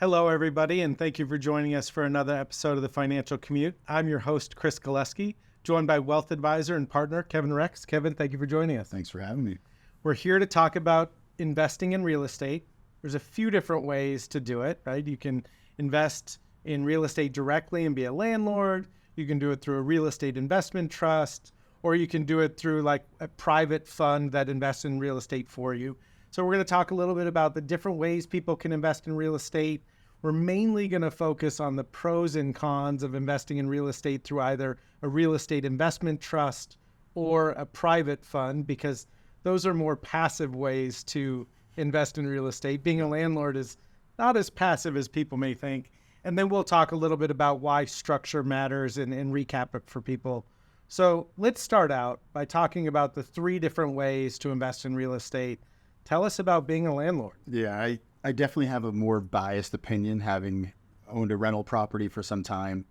Hello, everybody, and thank you for joining us for another episode of the Financial Commute. I'm your host, Chris Galeski, joined by wealth advisor and partner, Kevin Rex. Kevin, thank you for joining us. Thanks for having me. We're here to talk about investing in real estate. There's a few different ways to do it, right? You can invest in real estate directly and be a landlord. You can do it through a real estate investment trust, or you can do it through like a private fund that invests in real estate for you. So we're going to talk a little bit about the different ways people can invest in real estate. We're mainly going to focus on the pros and cons of investing in real estate through either a real estate investment trust or a private fund, because those are more passive ways to invest in real estate. Being a landlord is not as passive as people may think. And then we'll talk a little bit about why structure matters and recap it for people. So let's start out by talking about the three different ways to invest in real estate. Tell us about being a landlord. Yeah, I definitely have a more biased opinion, having owned a rental property for some time.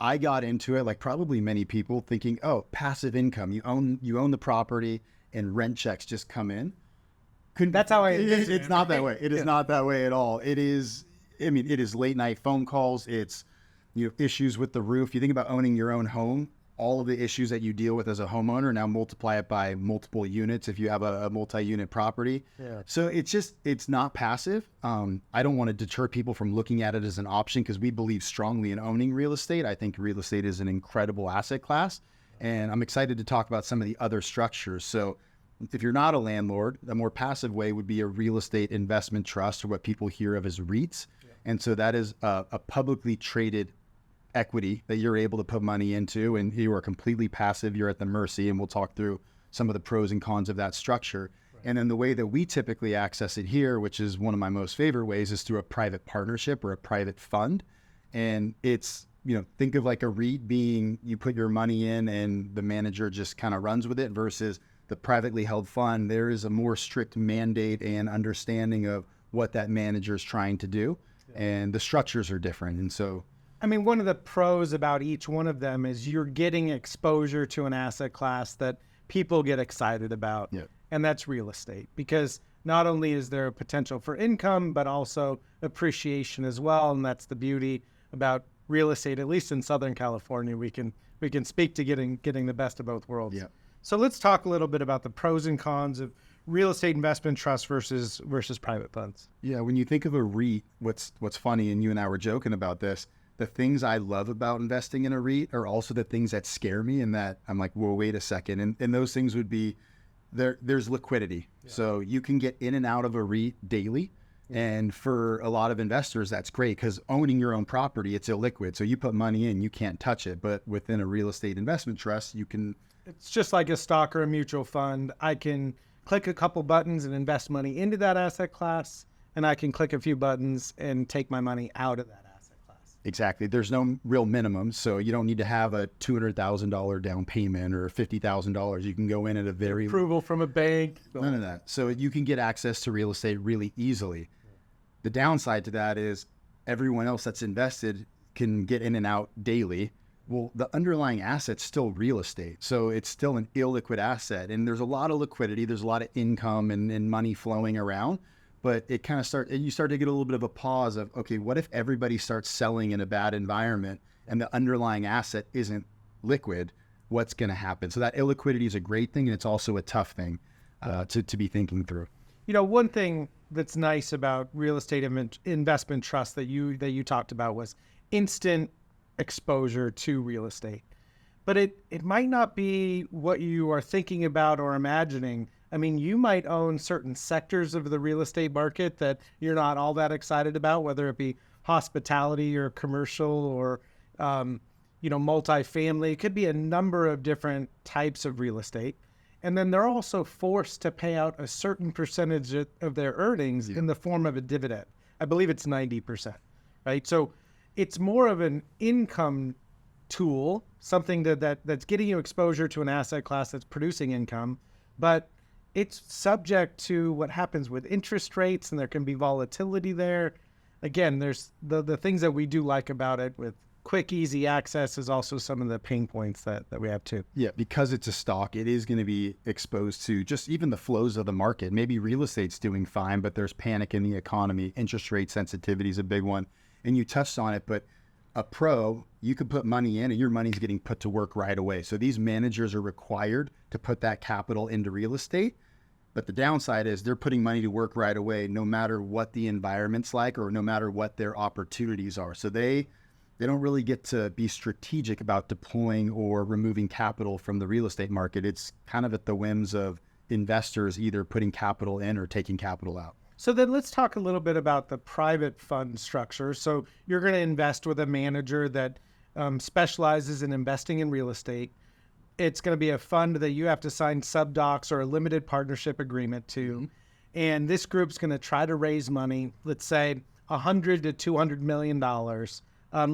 I got into it, like probably many people, thinking, oh, passive income. You own the property and rent checks just come in. That's how It's not that way. It is not that way at all. It is late night phone calls. It's issues with the roof. You think about owning your own home, all of the issues that you deal with as a homeowner, now multiply it by multiple units if you have a multi-unit property. Yeah. So it's not passive. I don't want to deter people from looking at it as an option, because we believe strongly in owning real estate. I think real estate is an incredible asset class, and I'm excited to talk about some of the other structures. So if you're not a landlord, the more passive way would be a real estate investment trust, or what people hear of as REITs. Yeah. And so that is a publicly traded equity that you're able to put money into, and you are completely passive. You're at the mercy, and we'll talk through some of the pros and cons of that structure. Right. And then the way that we typically access it here, which is one of my most favorite ways, is through a private partnership or a private fund. And it's, think of like a REIT being, you put your money in and the manager just kind of runs with it, versus the privately held fund. There is a more strict mandate and understanding of what that manager is trying to do. Yeah. And the structures are different. And so one of the pros about each one of them is you're getting exposure to an asset class that people get excited about. Yeah. And that's real estate, because not only is there a potential for income, but also appreciation as well. And that's the beauty about real estate, at least in Southern California. We can speak to getting the best of both worlds. Yeah. So let's talk a little bit about the pros and cons of real estate investment trust versus private funds. Yeah, when you think of a REIT, what's funny, and you and I were joking about this, the things I love about investing in a REIT are also the things that scare me, and that I'm like, whoa, wait a second. And those things would be, there's liquidity. Yeah. So you can get in and out of a REIT daily. Yeah. And for a lot of investors, that's great, because owning your own property, it's illiquid. So you put money in, you can't touch it. But within a real estate investment trust, you can. It's just like a stock or a mutual fund. I can click a couple buttons and invest money into that asset class, and I can click a few buttons and take my money out of that asset class. Exactly. There's no real minimum, so you don't need to have a $200,000 down payment or $50,000. You can go in at a very approval from a bank. None of that. So you can get access to real estate really easily. Yeah. The downside to that is everyone else that's invested can get in and out daily. Well, the underlying asset's still real estate, so it's still an illiquid asset, and there's a lot of liquidity, there's a lot of income and money flowing around, but you start to get a little bit of a pause of, okay, what if everybody starts selling in a bad environment and the underlying asset isn't liquid? What's going to happen? So that illiquidity is a great thing, and it's also a tough thing to be thinking through. One thing that's nice about real estate investment trust that you talked about was instant exposure to real estate, but it might not be what you are thinking about or imagining. You might own certain sectors of the real estate market that you're not all that excited about, whether it be hospitality or commercial or multifamily. It could be a number of different types of real estate, and then they're also forced to pay out a certain percentage of their earnings in the form of a dividend. I believe it's 90%, right? So it's more of an income tool, something that's getting you exposure to an asset class that's producing income, but it's subject to what happens with interest rates, and there can be volatility there. Again, there's the things that we do like about it with quick, easy access is also some of the pain points that we have too. Yeah, because it's a stock, it is going to be exposed to just even the flows of the market. Maybe real estate's doing fine, but there's panic in the economy. Interest rate sensitivity is a big one. And you touched on it, but a pro, you could put money in and your money's getting put to work right away. So these managers are required to put that capital into real estate. But the downside is they're putting money to work right away, no matter what the environment's like or no matter what their opportunities are. So they don't really get to be strategic about deploying or removing capital from the real estate market. It's kind of at the whims of investors either putting capital in or taking capital out. So then let's talk a little bit about the private fund structure. So you're going to invest with a manager that specializes in investing in real estate. It's going to be a fund that you have to sign subdocs or a limited partnership agreement to. And this group's going to try to raise money, let's say $100 to $200 million.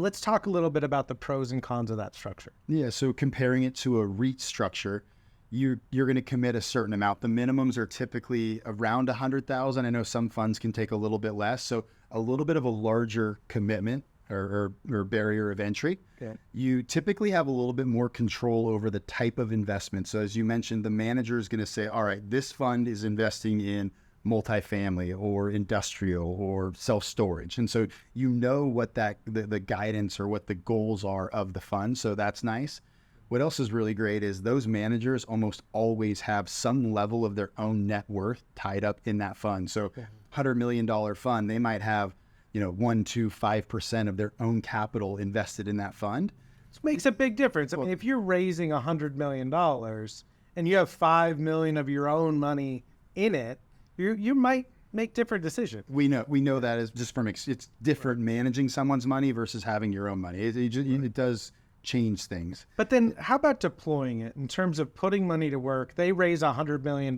Let's talk a little bit about the pros and cons of that structure. Yeah, so comparing it to a REIT structure, you're going to commit a certain amount. The minimums are typically around 100,000. I know some funds can take a little bit less, so a little bit of a larger commitment or barrier of entry. Okay. You typically have a little bit more control over the type of investment. So as you mentioned, the manager is going to say, all right, this fund is investing in multifamily or industrial or self-storage. And so you know what the guidance or what the goals are of the fund. So that's nice. What else is really great is those managers almost always have some level of their own net worth tied up in that fund. So $100 million fund, they might have, 1 to 5% of their own capital invested in that fund. This makes a big difference. I mean, if you're raising $100 million and you have $5 million of your own money in it, you might make different decisions. We know that is just it's different managing someone's money versus having your own money. It does change things. But then how about deploying it in terms of putting money to work? They raise $100 million.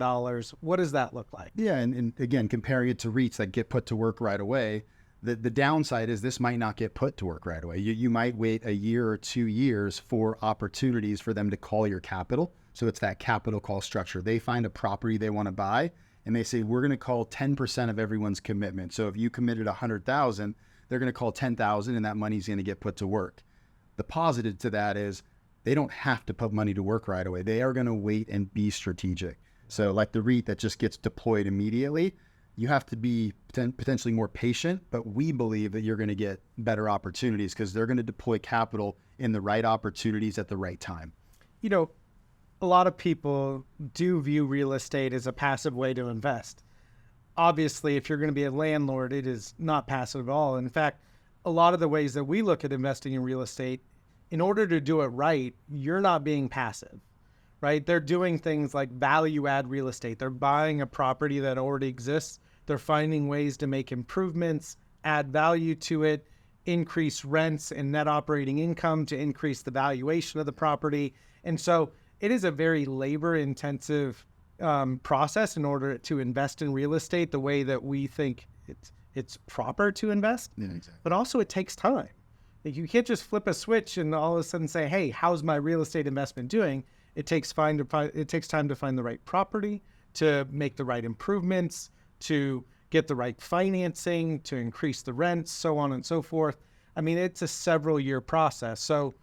What does that look like? Yeah. And again, comparing it to REITs that get put to work right away, the downside is this might not get put to work right away. You might wait a year or 2 years for opportunities for them to call your capital. So it's that capital call structure. They find a property they want to buy and they say, we're going to call 10% of everyone's commitment. So if you committed 100,000, they're going to call 10,000 and that money's going to get put to work. The positive to that is they don't have to put money to work right away. They are going to wait and be strategic. So like the REIT that just gets deployed immediately, you have to be potentially more patient, but we believe that you're going to get better opportunities because they're going to deploy capital in the right opportunities at the right time. A lot of people do view real estate as a passive way to invest. Obviously, if you're going to be a landlord, it is not passive at all. In fact, a lot of the ways that we look at investing in real estate, in order to do it right, you're not being passive, right? They're doing things like value add real estate. They're buying a property that already exists. They're finding ways to make improvements, add value to it, increase rents and net operating income to increase the valuation of the property. And so it is a very labor intensive process in order to invest in real estate the way that we think it's proper to invest. Yeah, exactly. But also it takes time. Like you can't just flip a switch and all of a sudden say, hey, how's my real estate investment doing? It takes time to find the right property, to make the right improvements, to get the right financing, to increase the rents, so on and so forth. I mean, it's a several year process. So,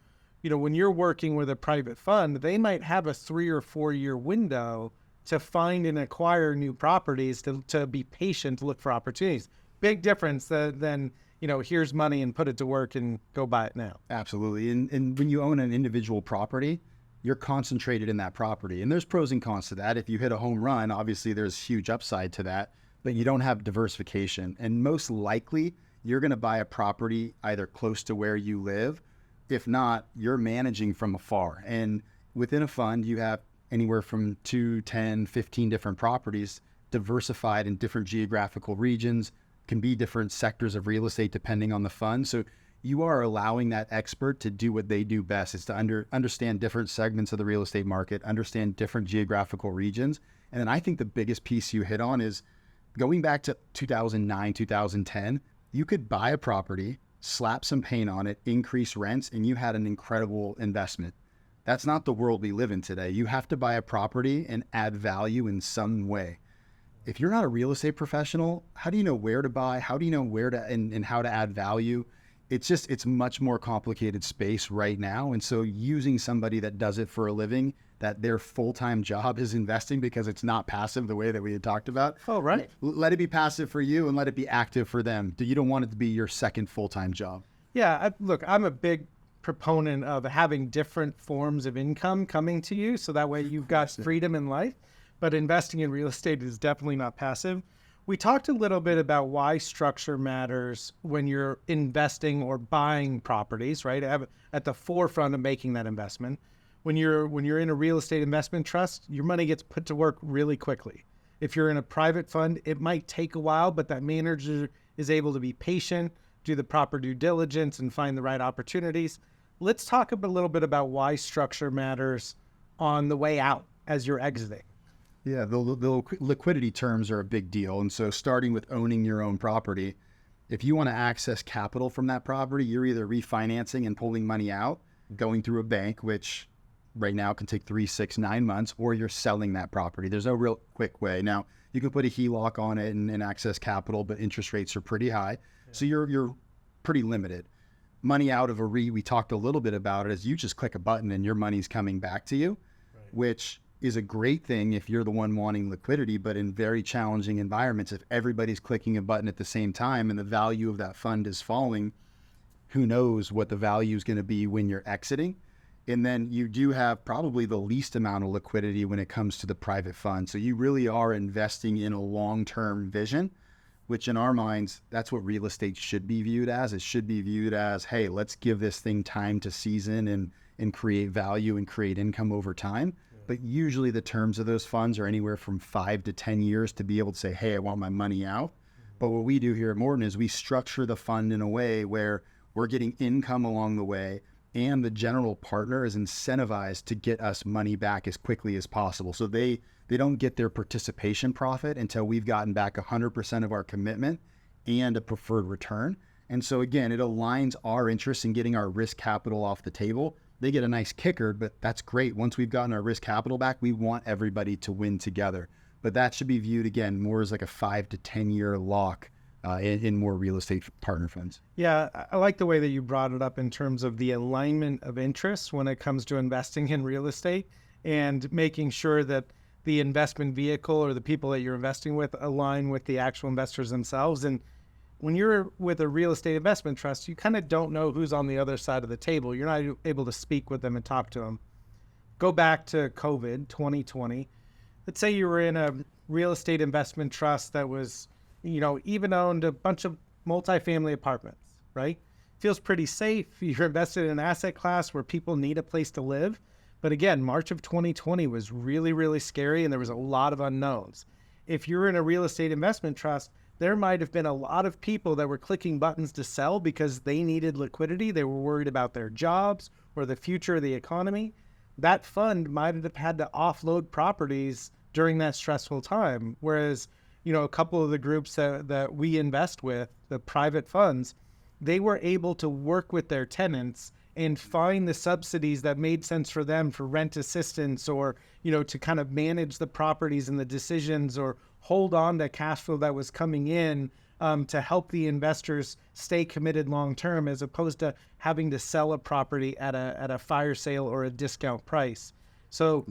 when you're working with a private fund, they might have a 3 or 4 year window to find and acquire new properties, to be patient, to look for opportunities. Big difference than here's money and put it to work and go buy it now. Absolutely. And when you own an individual property, you're concentrated in that property. And there's pros and cons to that. If you hit a home run, obviously there's huge upside to that, but you don't have diversification. And most likely you're going to buy a property either close to where you live. If not, you're managing from afar. And within a fund, you have anywhere from 2, 10, 15 different properties diversified in different geographical regions, can be different sectors of real estate depending on the fund. So you are allowing that expert to do what they do best, is to understand different segments of the real estate market, understand different geographical regions. And then I think the biggest piece you hit on is going back to 2009, 2010, you could buy a property, slap some paint on it, increase rents, and you had an incredible investment. That's not the world we live in today. You have to buy a property and add value in some way. If you're not a real estate professional, how do you know where to buy? How do you know where to and how to add value? it's much more complicated space right now. And so using somebody that does it for a living, that their full-time job is investing, because it's not passive the way that we had talked about. Oh, right. Let it be passive for you and let it be active for them. You don't want it to be your second full-time job. Yeah, look, I'm a big proponent of having different forms of income coming to you, so that way you've got freedom in life. But investing in real estate is definitely not passive. We talked a little bit about why structure matters when you're investing or buying properties, right? At the forefront of making that investment. When you're in a real estate investment trust, your money gets put to work really quickly. If you're in a private fund, it might take a while, but that manager is able to be patient, do the proper due diligence, and find the right opportunities. Let's talk a little bit about why structure matters on the way out as you're exiting. Yeah, the liquidity terms are a big deal. And so starting with owning your own property, if you want to access capital from that property, you're either refinancing and pulling money out, going through a bank, which right now can take 3, 6, 9 months, or you're selling that property. There's no real quick way. Now, you can put a HELOC on it and access capital, but interest rates are pretty high. Yeah. So you're pretty limited. Money out of a REIT, we talked a little bit about it, is you just click a button and your money's coming back to you, right, which is a great thing if you're the one wanting liquidity. But in very challenging environments, if everybody's clicking a button at the same time and the value of that fund is falling, who knows what the value is going to be when you're exiting. And then you do have probably the least amount of liquidity when it comes to the private fund. So you really are investing in a long-term vision, which in our minds, that's what real estate should be viewed as. It should be viewed as, hey, let's give this thing time to season and create value and create income over time. Yeah. But usually the terms of those funds are anywhere from 5 to 10 years to be able to say, hey, I want my money out. Mm-hmm. But what we do here at Morton is we structure the fund in a way where we're getting income along the way, and the general partner is incentivized to get us money back as quickly as possible. So they don't get their participation profit until we've gotten back 100% of our commitment and a preferred return. And so again, it aligns our interests in getting our risk capital off the table. They get a nice kicker, but that's great. Once we've gotten our risk capital back, we want everybody to win together. But that should be viewed again more as like a 5 to 10 year lock in more real estate partner funds. Yeah, I like the way that you brought it up in terms of the alignment of interests when it comes to investing in real estate, and making sure that the investment vehicle or the people that you're investing with align with the actual investors themselves. And when you're with a real estate investment trust, you kind of don't know who's on the other side of the table. You're not able to speak with them and talk to them. Go back to COVID 2020. Let's say you were in a real estate investment trust that was, even owned a bunch of multifamily apartments, right? Feels pretty safe. You're invested in an asset class where people need a place to live. But again, March of 2020 was really, really scary, and there was a lot of unknowns. If you're in a real estate investment trust, there might have been a lot of people that were clicking buttons to sell because they needed liquidity. They were worried about their jobs or the future of the economy. That fund might have had to offload properties during that stressful time. Whereas, a couple of the groups that we invest with, the private funds, they were able to work with their tenants and find the subsidies that made sense for them for rent assistance, or, to kind of manage the properties and the decisions, or hold on to cash flow that was coming in to help the investors stay committed long-term, as opposed to having to sell a property at a fire sale or a discount price. So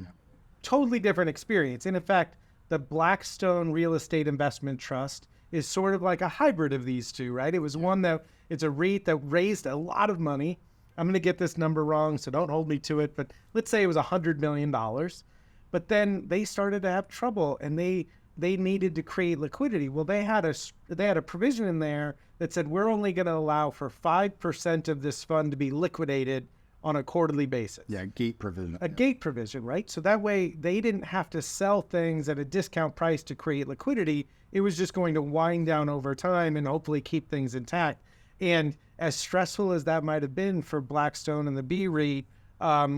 totally different experience. And in fact, the Blackstone Real Estate Investment Trust is sort of like a hybrid of these two, right? It was one that, it's a REIT that raised a lot of money. I'm going to get this number wrong, so don't hold me to it, but let's say it was $100 million. But then they started to have trouble, and they needed to create liquidity. Well, they had a provision in there that said, we're only going to allow for 5% of this fund to be liquidated on a quarterly basis. Yeah, gate provision. Gate provision, right? So that way they didn't have to sell things at a discount price to create liquidity. It was just going to wind down over time and hopefully keep things intact. And as stressful as that might have been for Blackstone and the B REIT,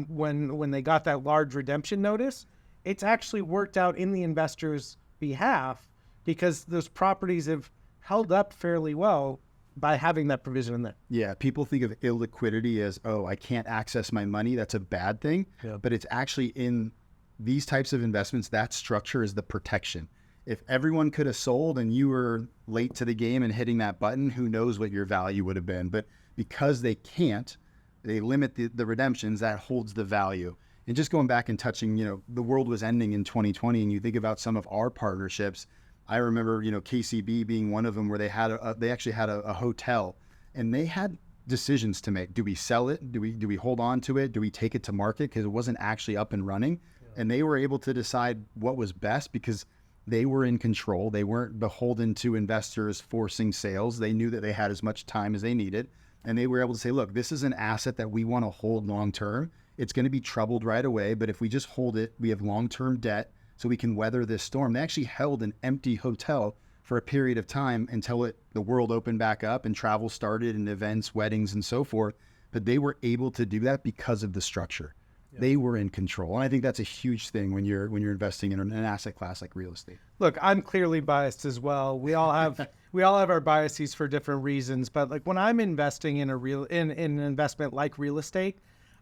when they got that large redemption notice, it's actually worked out in the investors' behalf, because those properties have held up fairly well by having that provision in there. Yeah, people think of illiquidity as, oh, I can't access my money. That's a bad thing. Yeah. But it's actually, in these types of investments, that structure is the protection. If everyone could have sold and you were late to the game and hitting that button, who knows what your value would have been. But because they can't, they limit the redemptions, that holds the value. And just going back and touching, the world was ending in 2020, and you think about some of our partnerships. I remember, KCB being one of them, where they actually had a hotel, and they had decisions to make. Do we sell it? Do we hold on to it? Do we take it to market? Because it wasn't actually up and running. Yeah. And they were able to decide what was best because they were in control. They weren't beholden to investors forcing sales. They knew that they had as much time as they needed. And they were able to say, look, this is an asset that we want to hold long-term. It's going to be troubled right away, but if we just hold it, we have long-term debt so we can weather this storm. They actually held an empty hotel for a period of time until the world opened back up and travel started and events, weddings, and so forth. But they were able to do that because of the structure. Yeah. They were in control. And I think that's a huge thing when you're investing in an asset class like real estate. Look, I'm clearly biased as well. We all have our biases for different reasons. But like when I'm investing in in an investment like real estate,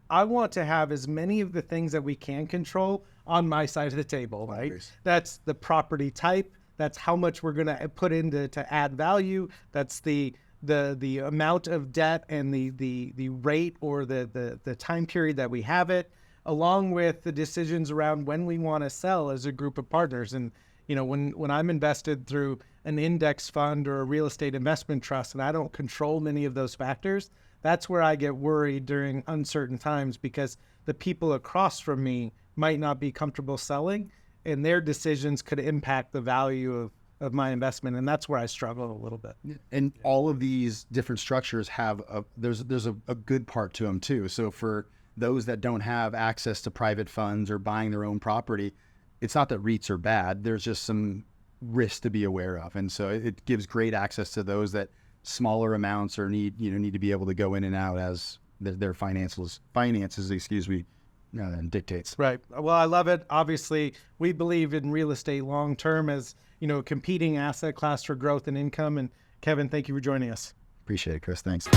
I want to have as many of the things that we can control on my side of the table, right? That's the property type. That's how much we're going to put into to add value. That's the amount of debt and the rate or the time period that we have it, along with the decisions around when we want to sell as a group of partners. And when I'm invested through an index fund or a real estate investment trust, and I don't control many of those factors, that's where I get worried during uncertain times, because the people across from me might not be comfortable selling, and their decisions could impact the value of my investment. And that's where I struggle a little bit. And all of these different structures have there's a good part to them too. So for those that don't have access to private funds or buying their own property, it's not that REITs are bad. There's just some risks to be aware of. And so it gives great access to those that smaller amounts or need to be able to go in and out as their finances dictates. Right. Well, I love it. Obviously, we believe in real estate long term as a competing asset class for growth and income. And Kevin, thank you for joining us. Appreciate it, Chris. Thanks.